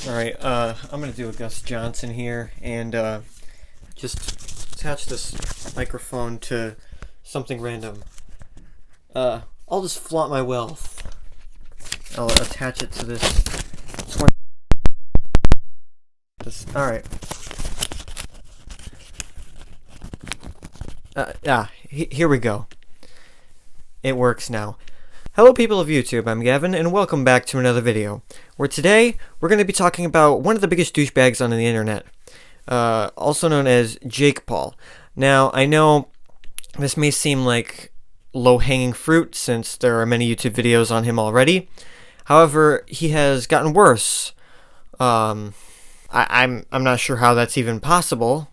Alright, I'm gonna do a Gus Johnson here, and, just attach this microphone to something random. I'll just flaunt my wealth. I'll attach it to this alright. Here we go. It works now. Hello people of YouTube, I'm Gavin, and welcome back to another video, where today we're going to be talking about one of the biggest douchebags on the internet, also known as Jake Paul. Now, I know this may seem like low-hanging fruit, since there are many YouTube videos on him already. However, he has gotten worse. I'm not sure how that's even possible.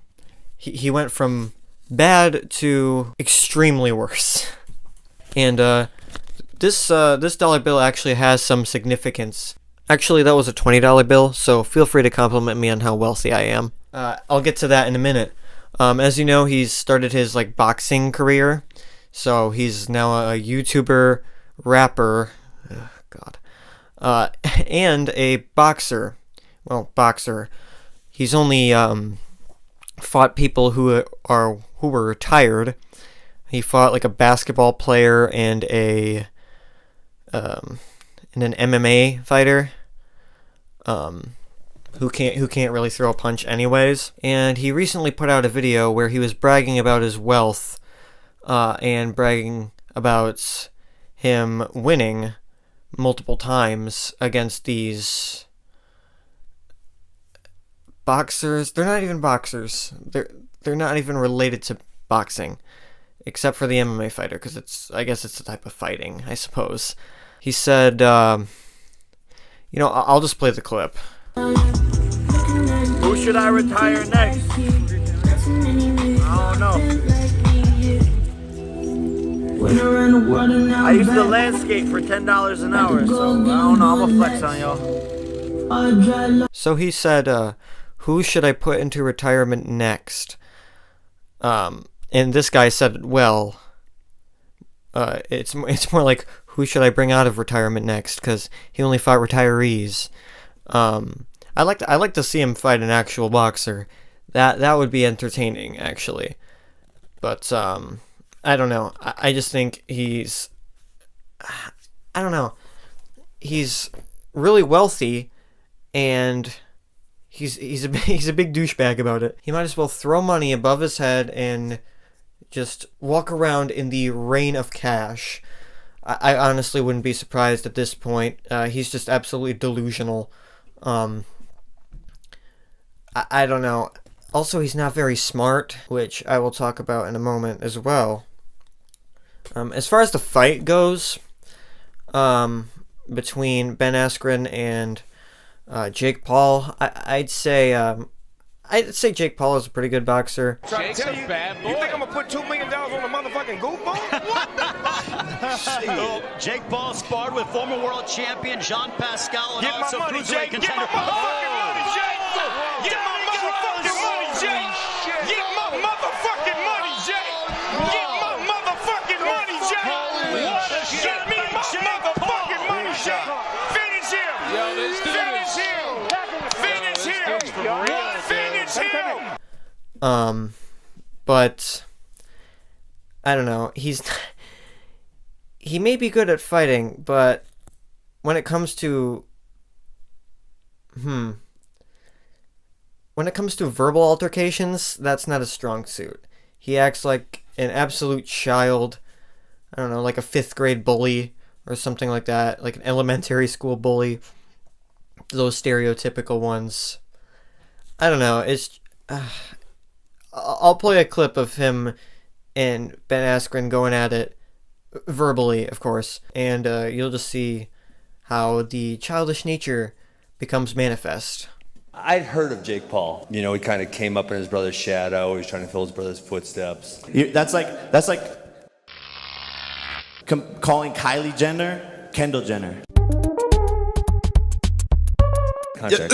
He went from bad to extremely worse. And, this dollar bill actually has some significance. Actually, that was a $20 bill, so feel free to compliment me on how wealthy I am. I'll get to that in a minute. As you know, he's started his, boxing career. So he's now a YouTuber, rapper, and a boxer. Well, boxer. He's only, fought people who were retired. He fought, a basketball player and an MMA fighter, who can't really throw a punch anyways. And he recently put out a video where he was bragging about his wealth, and bragging about him winning multiple times against these boxers. They're not even boxers. They're not even related to boxing, except for the MMA fighter, because I guess it's a type of fighting, I suppose. He said, I'll just play the clip. Who should I retire next? I don't know. I used to landscape for $10 an hour, so I don't know. I'm a flex on y'all. So he said, who should I put into retirement next? And this guy said, well, it's more like, who should I bring out of retirement next? Because he only fought retirees. I like to see him fight an actual boxer. That would be entertaining, actually. But I don't know. I just think he's, I don't know. He's really wealthy, and he's a big douchebag about it. He might as well throw money above his head and just walk around in the rain of cash. I honestly wouldn't be surprised at this point. He's just absolutely delusional. I don't know. Also, he's not very smart, which I will talk about in a moment as well. As far as the fight goes, between Ben Askren and Jake Paul, I'd say Jake Paul is a pretty good boxer. Jake's a bad boy. You think I'm gonna put $2 million on a motherfucking goofball? What the fuck? Jake Paul sparred with former world champion Jean Pascal and Get also my money, cruiserweight Jake. Get contender. my motherfucking money, Jake. Get my motherfucking money, Jake. Get my motherfucking money, Jake. Get my motherfucking money, Jake. Get me my motherfucking money, Jake. Finish him. Finish him. Finish him. Finish him. But I don't know. He may be good at fighting, but when it comes to verbal altercations, that's not a strong suit. He acts like an absolute child. I don't know, like a 5th grade bully or something like that, like an elementary school bully. Those stereotypical ones. I don't know. I'll play a clip of him and Ben Askren going at it, verbally, of course, and you'll just see how the childish nature becomes manifest. I'd heard of Jake Paul. You know, he kind of came up in his brother's shadow. He was trying to fill his brother's footsteps. That's like calling Kylie Jenner Kendall Jenner. Contract.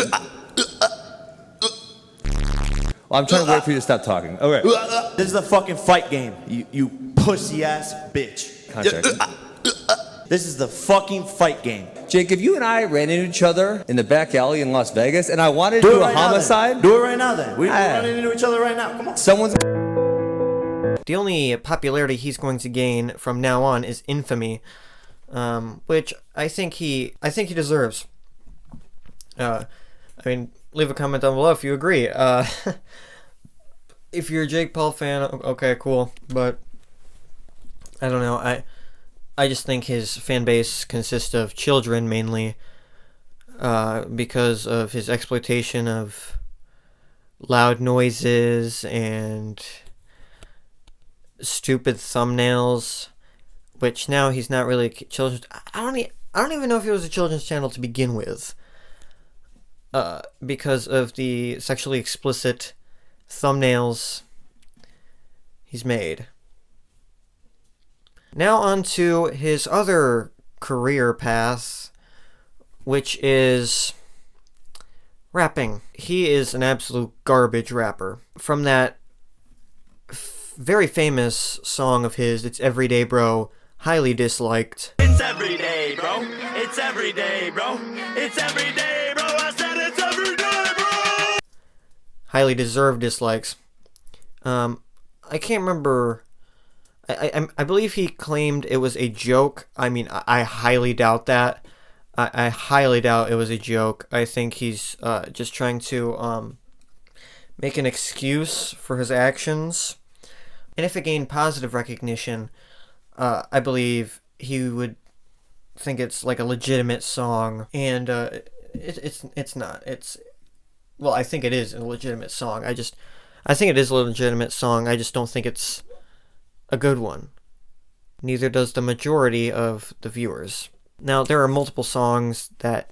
Well, I'm trying to wait for you to stop talking. Okay. This is a fucking fight game, you pussy ass bitch. Contract. This is the fucking fight game. Jake, if you and I ran into each other in the back alley in Las Vegas and I wanted to do a homicide, Do it right now then. We're running into each other right now. Come on. someone's The only popularity he's going to gain from now on is infamy, which I think he deserves. I mean, leave a comment down below if you agree. If you're a Jake Paul fan, okay, cool, but I don't know. I just think his fan base consists of children mainly, because of his exploitation of loud noises and stupid thumbnails, which now he's not really children's. I don't even know if it was a children's channel to begin with, because of the sexually explicit thumbnails he's made. Now on to his other career path, which is rapping. He is an absolute garbage rapper. From that very famous song of his, It's Everyday Bro, highly disliked. It's every day, bro. It's every day, bro. It's every day, bro. I said it's every day, bro. Highly deserved dislikes. I can't remember. I believe he claimed it was a joke. I mean, I highly doubt that. I highly doubt it was a joke. I think he's just trying to make an excuse for his actions. And if it gained positive recognition, I believe he would think it's like a legitimate song. And it's not. Well, I think it is a legitimate song. I think it is a legitimate song. I just don't think it's a good one. Neither does the majority of the viewers. Now, there are multiple songs that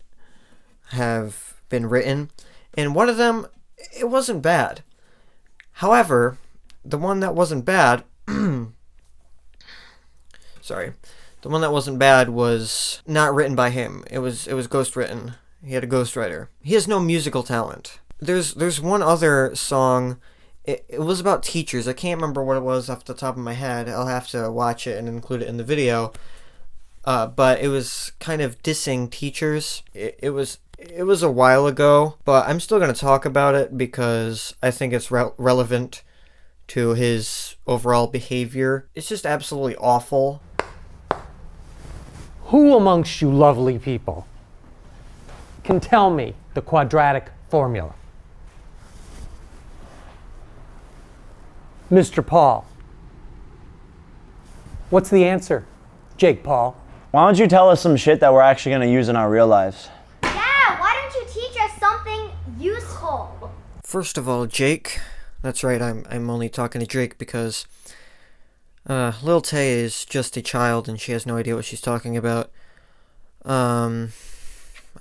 have been written, and one of them, it wasn't bad. However, the one that wasn't bad, the one that wasn't bad was not written by him. It was ghostwritten. He had a ghostwriter. He has no musical talent. There's one other song. It was about teachers. I can't remember what it was off the top of my head. I'll have to watch it and include it in the video. But it was kind of dissing teachers. It was a while ago, but I'm still going to talk about it because I think it's relevant to his overall behavior. It's just absolutely awful. Who amongst you lovely people can tell me the quadratic formula? Mr. Paul. What's the answer, Jake Paul? Why don't you tell us some shit that we're actually going to use in our real lives? Yeah, why don't you teach us something useful? First of all, Jake. That's right, I'm only talking to Jake because Lil Tay is just a child and she has no idea what she's talking about. I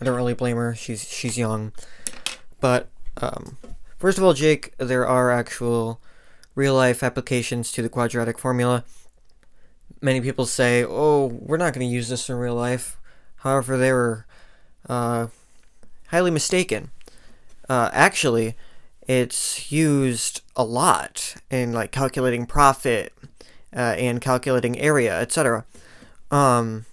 don't really blame her. She's young. But first of all, Jake, there are actual real-life applications to the quadratic formula. Many people say, oh, we're not going to use this in real life. However, they were highly mistaken. Actually, it's used a lot in like calculating profit and calculating area, etc. And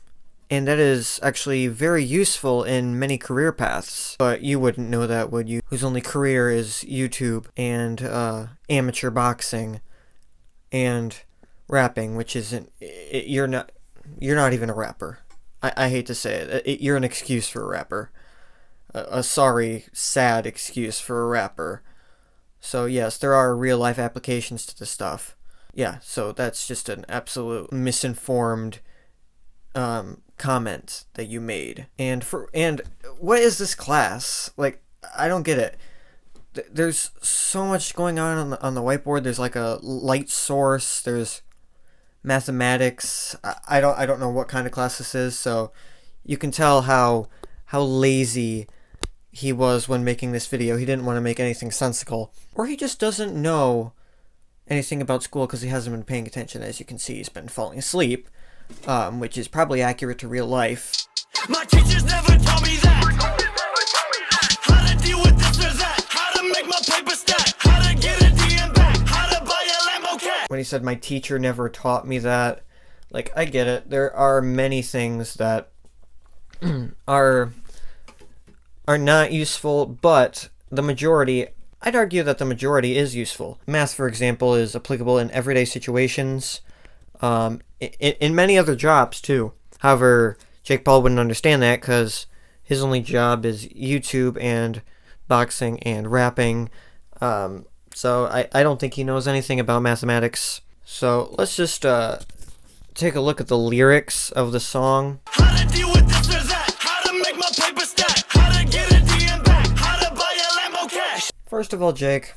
that is actually very useful in many career paths. But you wouldn't know that, would you? Whose only career is YouTube and amateur boxing and rapping, which isn't. You're not even a rapper. I hate to say it. You're an excuse for a rapper. A sorry, sad excuse for a rapper. So yes, there are real life applications to this stuff. Yeah, so that's just an absolute misinformed comment that you made. And what is this class? Like, I don't get it. There's so much going on the whiteboard. There's like a light source. There's mathematics. I don't know what kind of class this is. So you can tell how lazy he was when making this video. He didn't want to make anything sensical, or he just doesn't know anything about school because he hasn't been paying attention. As you can see, he's been falling asleep, which is probably accurate to real life. My teachers never taught me that. How to deal with this or that. How to make my paper stack. How to get a DM back. How to buy a Lambo cat. When he said, my teacher never taught me that, Like, I get it. There are many things that are not useful, but the majority, I'd argue that the majority is useful. Math, for example, is applicable in everyday situations, in many other jobs, too. However, Jake Paul wouldn't understand that because his only job is YouTube and boxing and rapping. So I don't think he knows anything about mathematics. So let's just take a look at the lyrics of the song. How to deal with this or that, how to make my paper stack, how to get a DM back, how to buy a Lambo cash. First of all, Jake,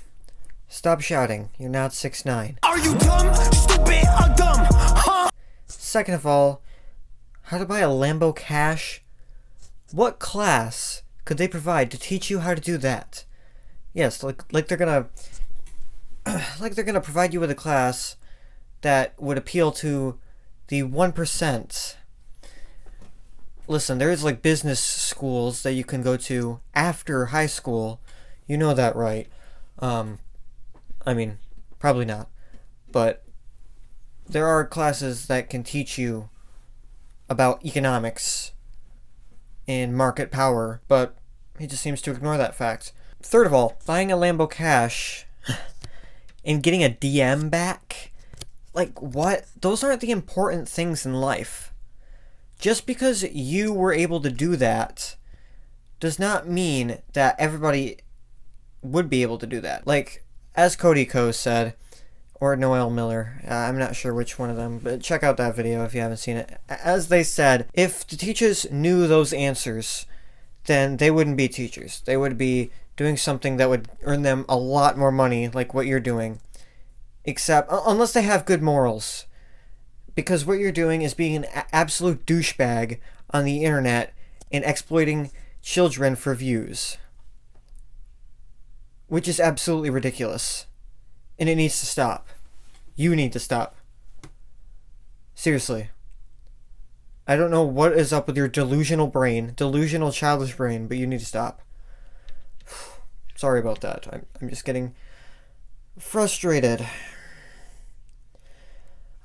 stop shouting. You're not 6'9". Are you dumb, stupid, or dumb, huh? Second of all, how to buy a Lambo cash? What class could they provide to teach you how to do that? Yes, like they're gonna provide you with a class that would appeal to the 1%. Listen, there's like business schools that you can go to after high school. You know that, right? I mean, probably not. But there are classes that can teach you about economics and market power, but he just seems to ignore that fact. Third of all, buying a Lambo cash and getting a DM back, like, what? Those aren't the important things in life. Just because you were able to do that does not mean that everybody would be able to do that. Like, as Cody Ko said, or Noel Miller, I'm not sure which one of them, but check out that video if you haven't seen it. As they said, if the teachers knew those answers, then they wouldn't be teachers. They would be doing something that would earn them a lot more money, like what you're doing. Except, unless they have good morals. Because what you're doing is being an absolute douchebag on the internet and exploiting children for views. Which is absolutely ridiculous. And it needs to stop. You need to stop. Seriously. I don't know what is up with your delusional brain, delusional childish brain, but you need to stop. Sorry about that. I'm just getting frustrated.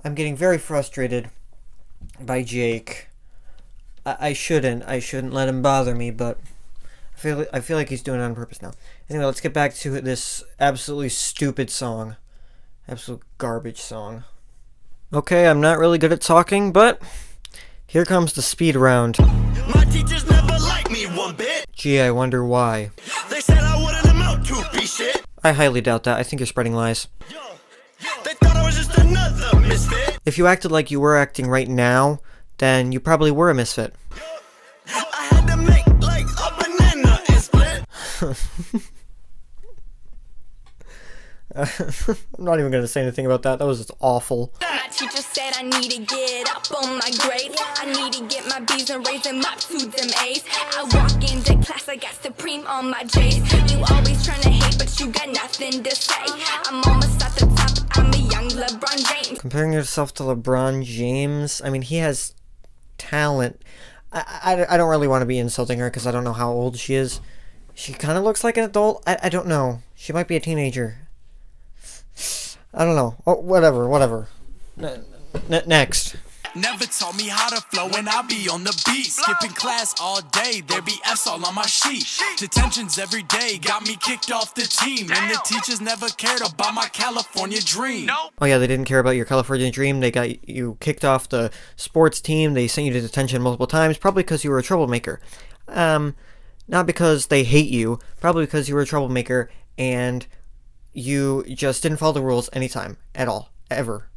I'm getting very frustrated by Jake. I shouldn't let him bother me, but I feel like he's doing it on purpose now. Anyway, let's get back to this absolutely stupid song. Absolute garbage song. Okay, I'm not really good at talking, but here comes the speed round. My teachers never liked me one bit. Gee, I wonder why. They said I wouldn't amount to be shit. I highly doubt that. I think you're spreading lies. They thought I was just another misfit. If you acted like you were acting right now, then you probably were a misfit. I had to make like a banana and split. I'm not even going to say anything about that. That was just awful. My teacher said I need to get up on my grades. I need to get my B's and raise them up to them A's. I walk into class, I got Supreme on my J's. You always trying to hate, but you got nothing to say. I'm almost at the top, I'm a young LeBron James. Comparing yourself to LeBron James, I mean, he has talent. I don't really want to be insulting her because I don't know how old she is. She kind of looks like an adult. I don't know. She might be a teenager. I don't know. Oh, whatever. Next. Never taught me how to flow and I be on the beat. Skipping class all day, there be F's all on my sheet. Detentions every day, got me kicked off the team. And the teachers never cared about my California dream. Oh yeah, they didn't care about your California dream. They got you kicked off the sports team. They sent you to detention multiple times, probably because you were a troublemaker. Not because they hate you, probably because you were a troublemaker and you just didn't follow the rules anytime, at all, ever.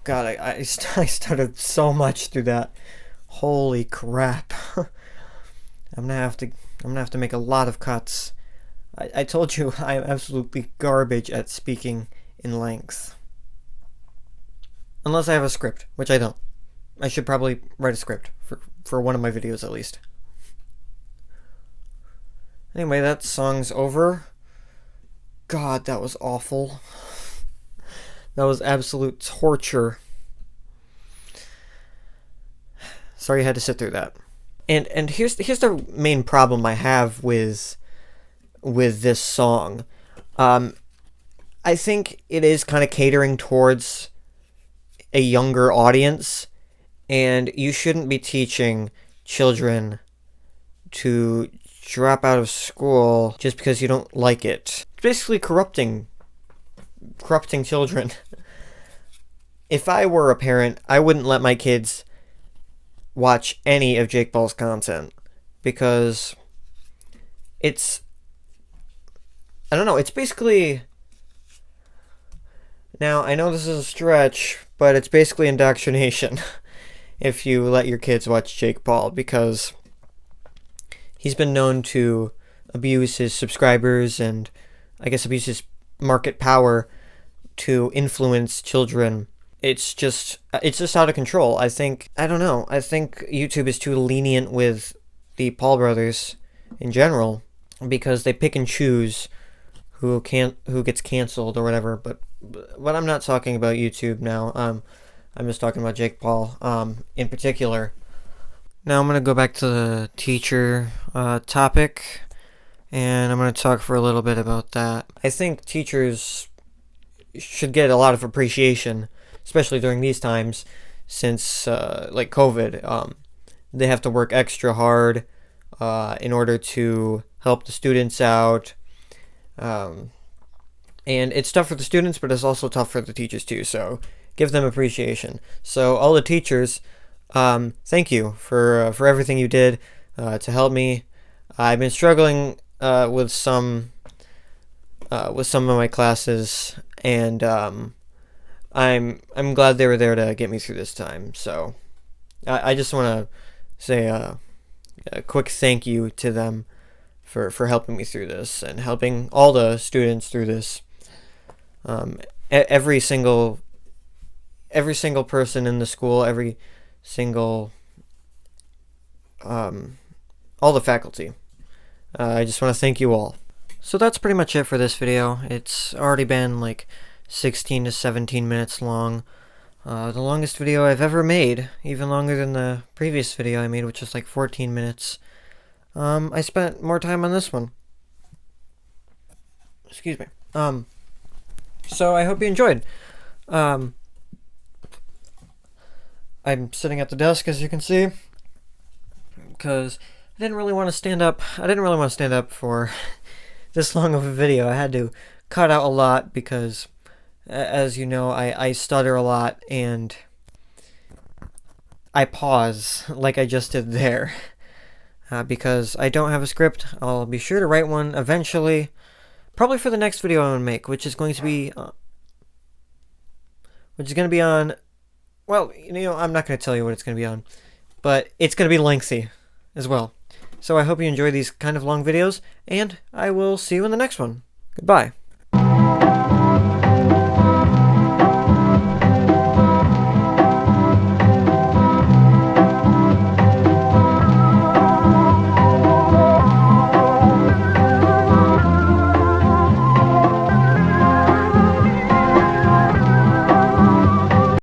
God, I stuttered so much through that. Holy crap! I'm gonna have to make a lot of cuts. I told you I'm absolutely garbage at speaking in length. Unless I have a script, which I don't. I should probably write a script for one of my videos at least. Anyway, that song's over. God, that was awful. That was absolute torture. Sorry you had to sit through that. And here's the main problem I have with this song. I think it is kind of catering towards a younger audience, and you shouldn't be teaching children to drop out of school just because you don't like it. It's basically corrupting children. If I were a parent, I wouldn't let my kids watch any of Jake Paul's content, because it's, I don't know, it's basically, now I know this is a stretch, but it's basically indoctrination if you let your kids watch Jake Paul, because he's been known to abuse his subscribers and I guess abuse his market power to influence children. It's just out of control. I think YouTube is too lenient with the Paul brothers in general, because they pick and choose who gets canceled or whatever. But I'm not talking about YouTube now. I'm just talking about Jake Paul in particular. Now I'm gonna go back to the teacher topic, and I'm gonna talk for a little bit about that. I think teachers should get a lot of appreciation, especially during these times, since like COVID. They have to work extra hard in order to help the students out, and it's tough for the students, but it's also tough for the teachers too, so give them appreciation. So all the teachers, thank you for everything you did to help me. I've been struggling with some of my classes, and I'm glad they were there to get me through this time. So I just want to say a quick thank you to them for helping me through this and helping all the students through this. Every single person in the school, every single all the faculty. I just want to thank you all. So that's pretty much it for this video. It's already been like 16 to 17 minutes long. The longest video I've ever made, even longer than the previous video I made, which was like 14 minutes. I spent more time on this one. Excuse me. So I hope you enjoyed. I'm sitting at the desk, as you can see, because I didn't really want to stand up. I didn't really want to stand up for this long of a video. I had to cut out a lot because, as you know, I stutter a lot and I pause like I just did there because I don't have a script. I'll be sure to write one eventually, probably for the next video I'm going to make, which is going to be on, well, you know, I'm not going to tell you what it's going to be on, but it's going to be lengthy as well. So I hope you enjoy these kind of long videos, and I will see you in the next one. Goodbye.